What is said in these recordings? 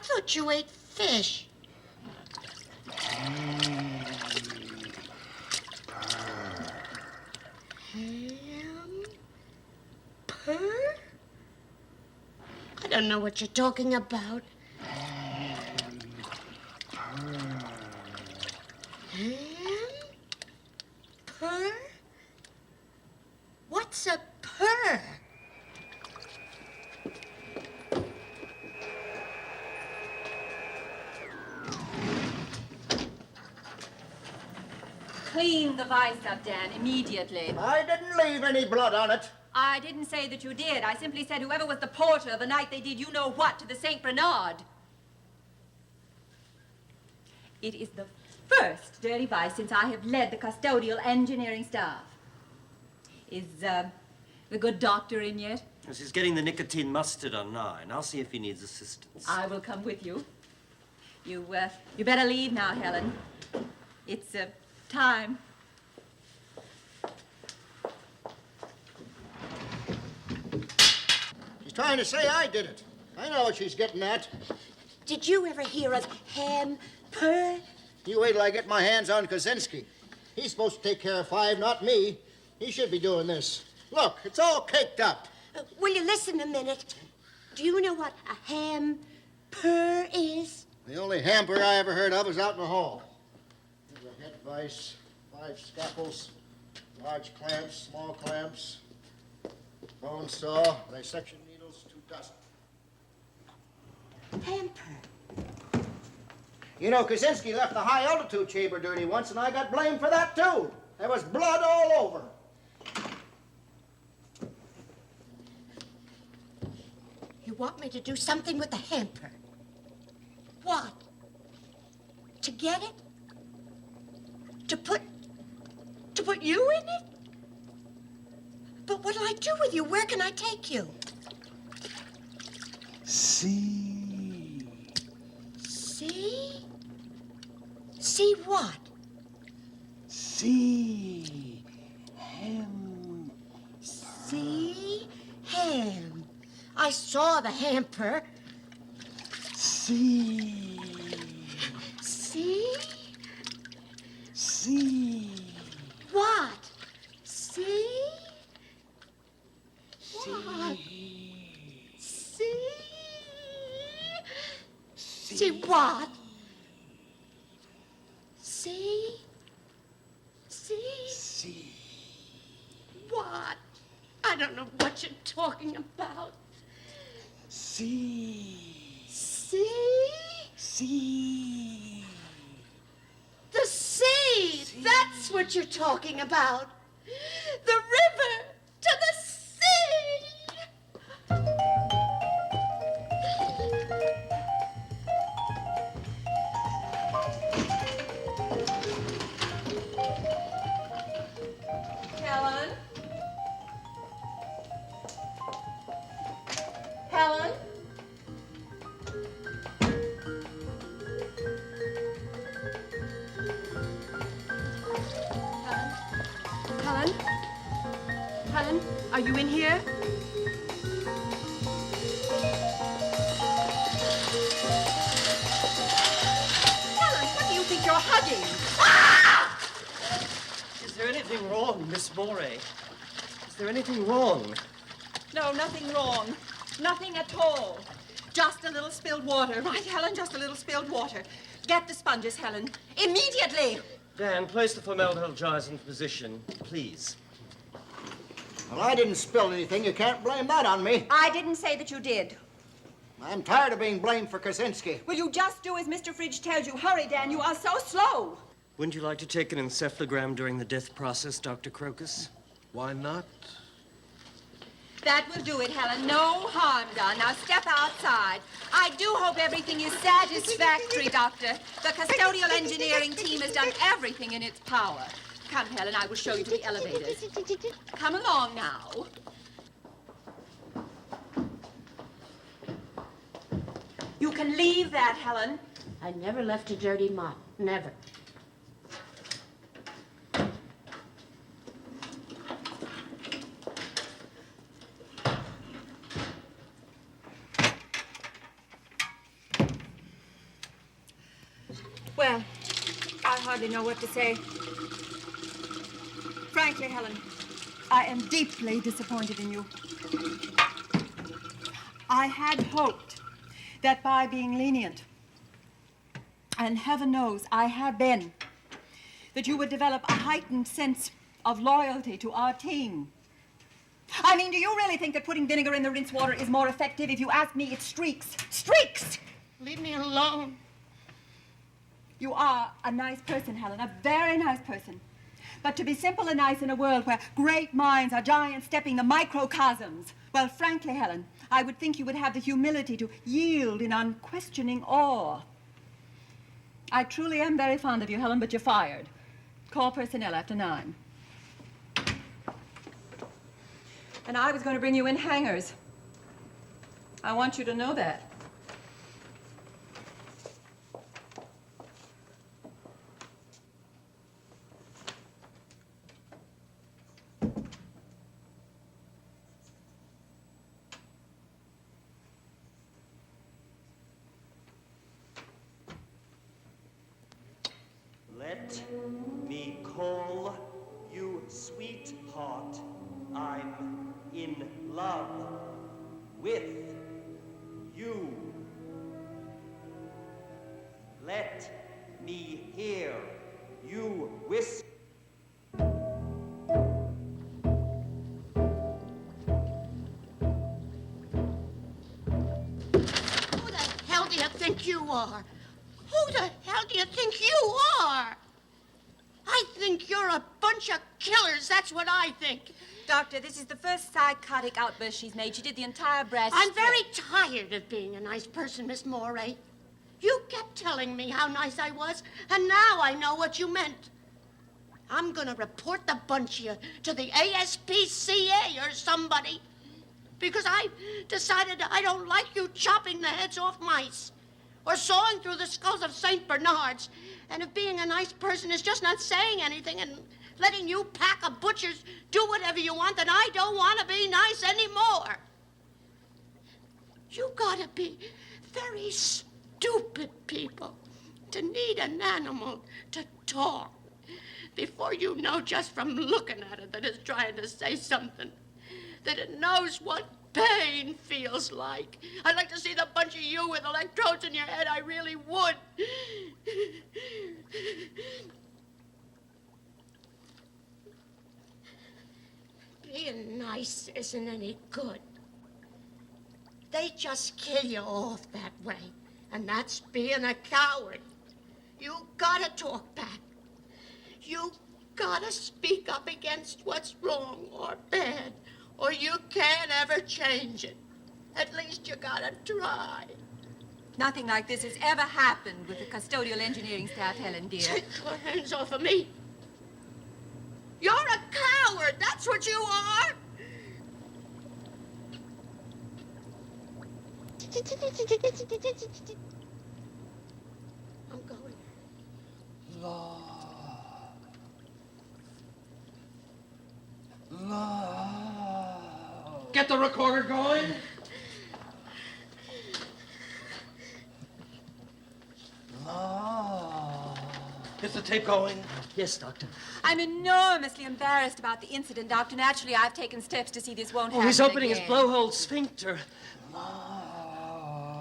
thought you ate fish. Hamper? I don't know what you're talking about. Hamper? What's a purr? Clean the vice up, Dan, immediately. I didn't leave any blood on it. I didn't say that you did. I simply said whoever was the porter the night they did you-know-what to the St. Bernard. It is the first dirty vice since I have led the custodial engineering staff. Is, the good doctor in yet? Yes, he's getting the nicotine mustard on 9. I'll see if he needs assistance. I will come with you. You better leave now, Helen. It's, time. She's trying to say I did it. I know what she's getting at. Did you ever hear of hamper? You wait till I get my hands on Kaczynski. He's supposed to take care of 5, not me. He should be doing this. Look, it's all caked up. Will you listen a minute? Do you know what a hamper is? The only hamper I ever heard of was out in the hall. There's a head vise, 5 scalpels, large clamps, small clamps, bone saw, dissection needles, 2 dozen. Hamper. You know, Kaczynski left the high altitude chamber dirty once, and I got blamed for that, too. There was blood all over. You want me to do something with the hamper? What? To get it? To put you in it? But what'll I do with you? Where can I take you? See? See? See what? See. Ham. See? Ham. I saw the hamper. See. See? See. What? See? What? See? See what? See? See? See. What? I don't know what you're talking about. See. See? See. The sea! That's what you're talking about. The river to the sea! Helen? Helen? Helen? Helen, are you in here? Helen, what do you think you're hugging? Is there anything wrong, Miss Morey? Is there anything wrong? No, nothing wrong. Nothing at all. Just a little spilled water. Right, Helen? Just a little spilled water. Get the sponges, Helen. Immediately! Dan, place the formaldehyde jars in position, please. Well, I didn't spill anything. You can't blame that on me. I didn't say that you did. I'm tired of being blamed for Kaczynski. Will you just do as Mr. Fridge tells you? Hurry, Dan. You are so slow. Wouldn't you like to take an encephalogram during the death process, Dr. Crocus? Why not? That will do it, Helen. No harm done. Now step outside. I do hope everything is satisfactory, Doctor. The custodial engineering team has done everything in its power. Come, Helen, I will show you to the elevators. Come along now. You can leave that, Helen. I never left a dirty mop. Never. Well, I hardly know what to say. Frankly, Helen, I am deeply disappointed in you. I had hoped that by being lenient, and heaven knows I have been, that you would develop a heightened sense of loyalty to our team. I mean, do you really think that putting vinegar in the rinse water is more effective? If you ask me, it streaks. Streaks! Leave me alone. You are a nice person, Helen, a very nice person. But to be simple and nice in a world where great minds are giants stepping the microcosms, well, frankly, Helen, I would think you would have the humility to yield in unquestioning awe. I truly am very fond of you, Helen, but you're fired. Call personnel after 9. And I was going to bring you in hangers. I want you to know that. Let me call you sweetheart. I'm in love with you. Let me hear you whisper. Who the hell do you think you are? Who the hell do you think you are? I think you're a bunch of killers, that's what I think. Doctor, this is the first psychotic outburst she's made. She did the entire breast. I'm very tired of being a nice person, Miss Morey. You kept telling me how nice I was, and now I know what you meant. I'm gonna report the bunch of you to the ASPCA or somebody, because I decided I don't like you chopping the heads off mice or sawing through the skulls of St. Bernards. And if being a nice person is just not saying anything and letting you pack of butchers do whatever you want, then I don't want to be nice anymore. You gotta be very stupid people to need an animal to talk before you know just from looking at it that it's trying to say something, that it knows what pain feels like. I'd like to see the bunch of you with electrodes in your head. I really would. Being nice isn't any good. They just kill you off that way, and that's being a coward. You gotta talk back. You gotta speak up against what's wrong or bad, or you can't ever change it. At least you gotta try. Nothing like this has ever happened with the custodial engineering staff, Helen, dear. Take your hands off of me. You're a coward, that's what you are. I'm going. Get the recorder going. Is the tape going? Yes, Doctor. I'm enormously embarrassed about the incident, Doctor. Naturally, I've taken steps to see this won't happen He's opening again. his blowhole sphincter.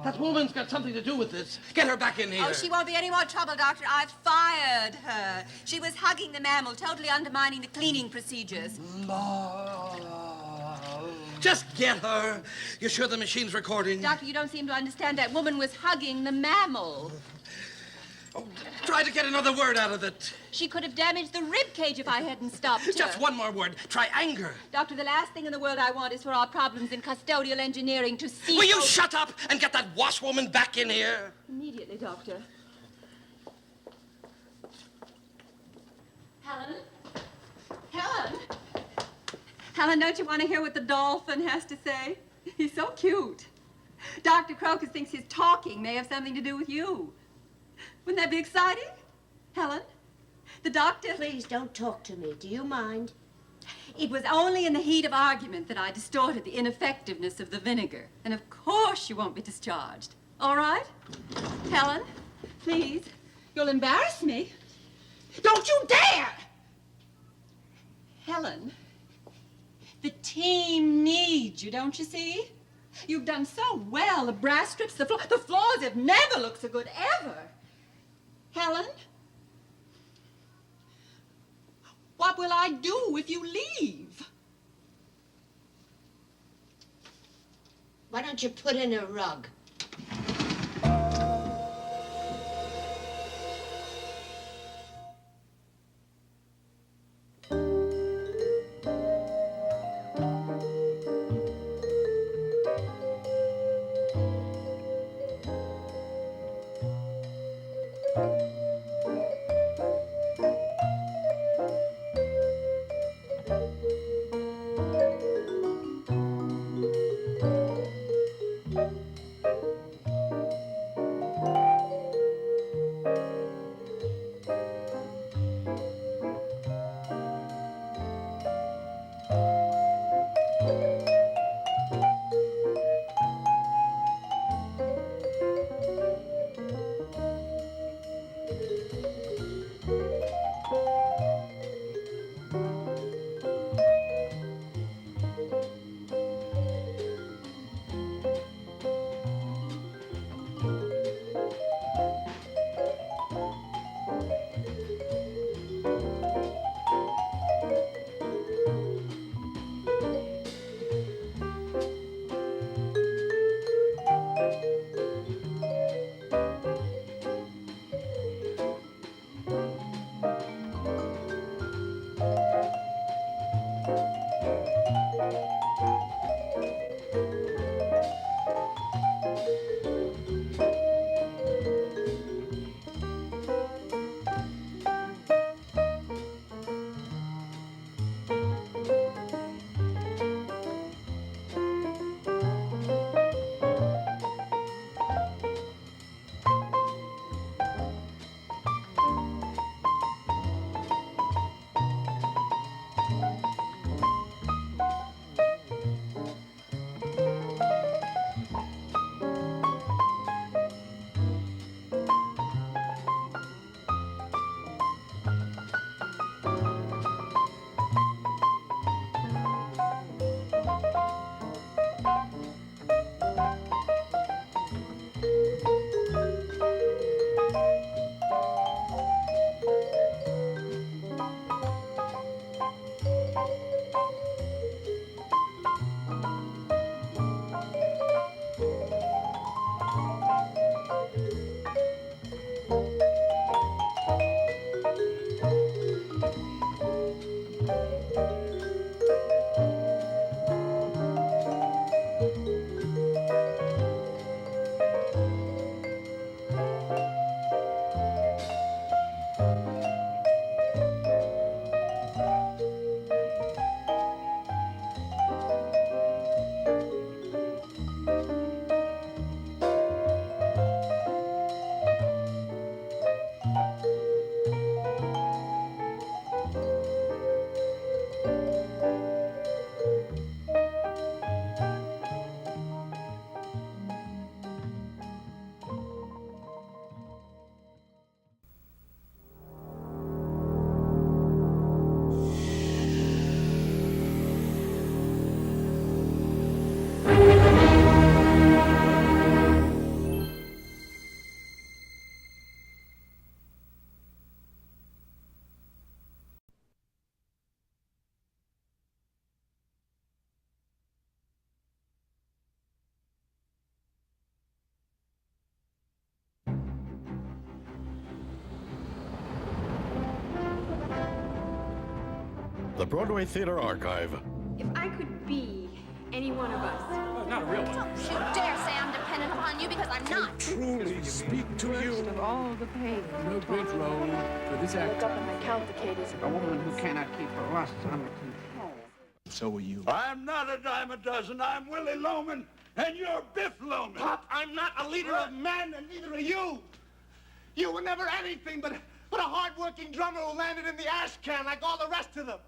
That woman's got something to do with this. Get her back in here. Oh, she won't be any more trouble, Doctor. I've fired her. She was hugging the mammal, totally undermining the cleaning procedures. Just get her. You sure the machine's recording? Doctor, you don't seem to understand. That woman was hugging the mammal. Oh, try to get another word out of it. She could have damaged the rib cage if I hadn't stopped her. Just one more word. Try anger. Doctor, the last thing in the world I want is for our problems in custodial engineering to cease. Will you shut up and get that washwoman back in here? Immediately, Doctor. Helen? Helen? Helen, don't you want to hear what the dolphin has to say? He's so cute. Dr. Crocus thinks his talking may have something to do with you. Wouldn't that be exciting? Helen? The doctor... Please don't talk to me. Do you mind? It was only in the heat of argument that I distorted the ineffectiveness of the vinegar. And of course you won't be discharged. All right? Helen, please, You'll embarrass me. Don't you dare! Helen, the team needs you, don't you see? You've done so well. The brass strips, the floors have never looked so good, ever. Helen, what will I do if you leave? Why don't you put in a rug? The Broadway Theater Archive. If I could be any one of us. Not a real one. Don't you dare say I'm dependent upon you because I'm not. Truly speak to you. Of all the pain. No great role for this Look actor. up and I count the cadence. A woman who cannot keep her lusts under control. So are you. I'm not a dime a dozen. I'm Willie Loman, and you're Biff Loman. Pop, I'm not a leader of men, and neither are you. You were never anything but a hard-working drummer who landed in the ash can like all the rest of them.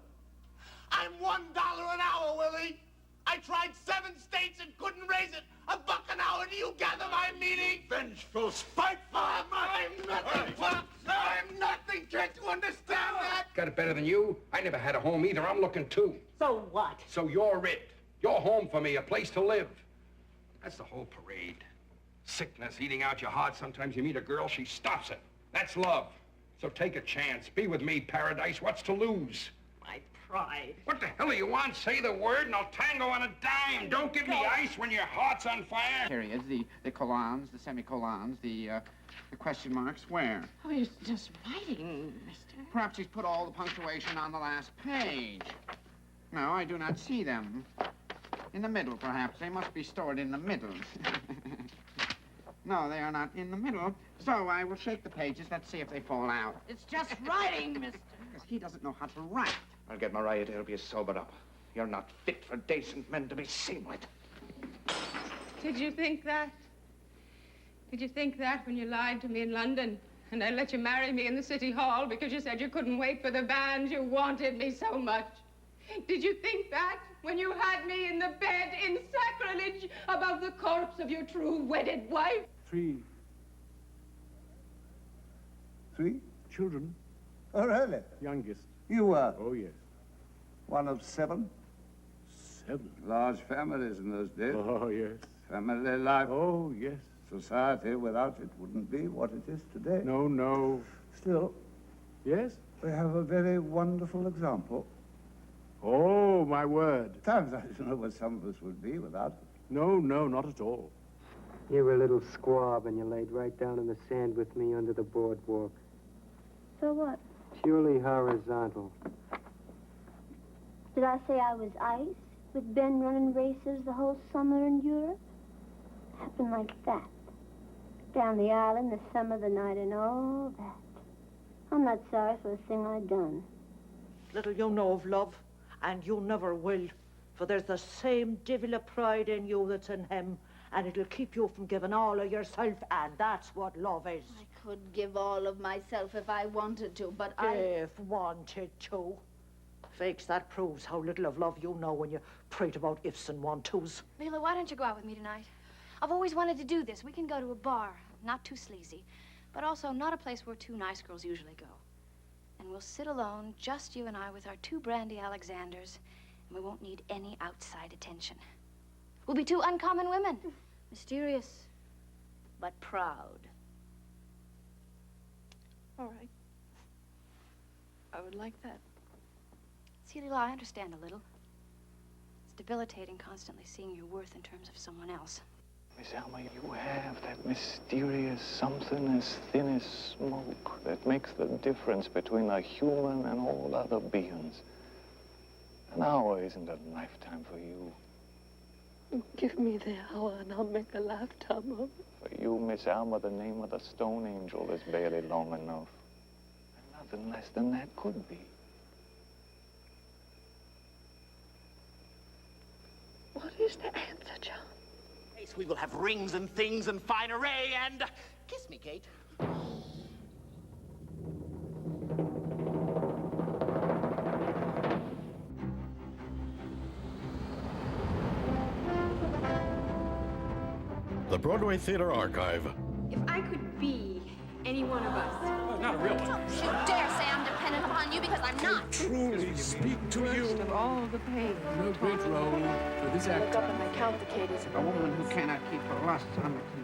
I'm $1 an hour, Willie. I tried 7 states and couldn't raise it. $1 an hour. Do you gather my meaning? Vengeful, spiteful. I'm nothing, Pop. Can't you understand that? Got it better than you? I never had a home either. I'm looking too. So what? So you're it. You're home for me, a place to live. That's the whole parade. Sickness, eating out your heart. Sometimes you meet a girl, she stops it. That's love. So take a chance. Be with me, paradise. What's to lose? My pride. What the hell do you want? Say the word and I'll tango on a dime. Don't give me ice when your heart's on fire. Periods, the colons, the semicolons, the question marks, where? Oh, he's just writing, mister. Perhaps he's put all the punctuation on the last page. No, I do not see them. In the middle, perhaps. They must be stored in the middle. No, they are not in the middle. So I will shake the pages. Let's see if they fall out. It's just writing, mister. Because he doesn't know how to write. I'll get Mariah to help you sober up. You're not fit for decent men to be seen with. Did you think that? Did you think that when you lied to me in London and I let you marry me in the City Hall because you said you couldn't wait for the band, you wanted me so much? Did you think that when you had me in the bed in sacrilege above the corpse of your true wedded wife? 3 children. Oh, really? Youngest. You were Oh, yes. one of 7? 7. Large families in those days. Oh, yes. Family life. Oh, yes. Society without it wouldn't be what it is today. No, no. Still, Yes? we have a very wonderful example. Oh, my word. At times I don't know what some of us would be without it. No, no, not at all. You were a little squab and you laid right down in the sand with me under the boardwalk. So what? Purely horizontal. Did I say I was ice? With Ben running races the whole summer in Europe? Happened like that. Down the island, the summer, the night, and all that. I'm not sorry for a thing I done. Little you know of love, and you never will. For there's the same devil of pride in you that's in him, and it'll keep you from giving all of yourself, and that's what love is. I could give all of myself if I wanted to, but If wanted to. Fakes, that proves how little of love you know when you prate about ifs and want-tos. Leela, why don't you go out with me tonight? I've always wanted to do this. We can go to a bar, not too sleazy, but also not a place where 2 nice girls usually go. And we'll sit alone, just you and I, with our 2 Brandy Alexanders, and we won't need any outside attention. We'll be 2 uncommon women. Mysterious, but proud. All right. I would like that. See, Leela, I understand a little. It's debilitating constantly seeing your worth in terms of someone else. Miss Alma, you have that mysterious something as thin as smoke that makes the difference between a human and all other beings. An hour isn't a lifetime for you. Give me the hour and I'll make a lifetime of it. For you, Miss Alma, the name of the Stone Angel is barely long enough. And nothing less than that could be. What is the answer, John? We will have rings and things and fine array and... Kiss me, Kate. The Broadway Theater Archive. If I could be any one of us. Not a real one. Don't you dare say I'm dependent upon you because I'm not. Truly speak to you. Of all the pain. No great role for this Look actor. up and I count the Katies. A woman who cannot keep her lusts under control.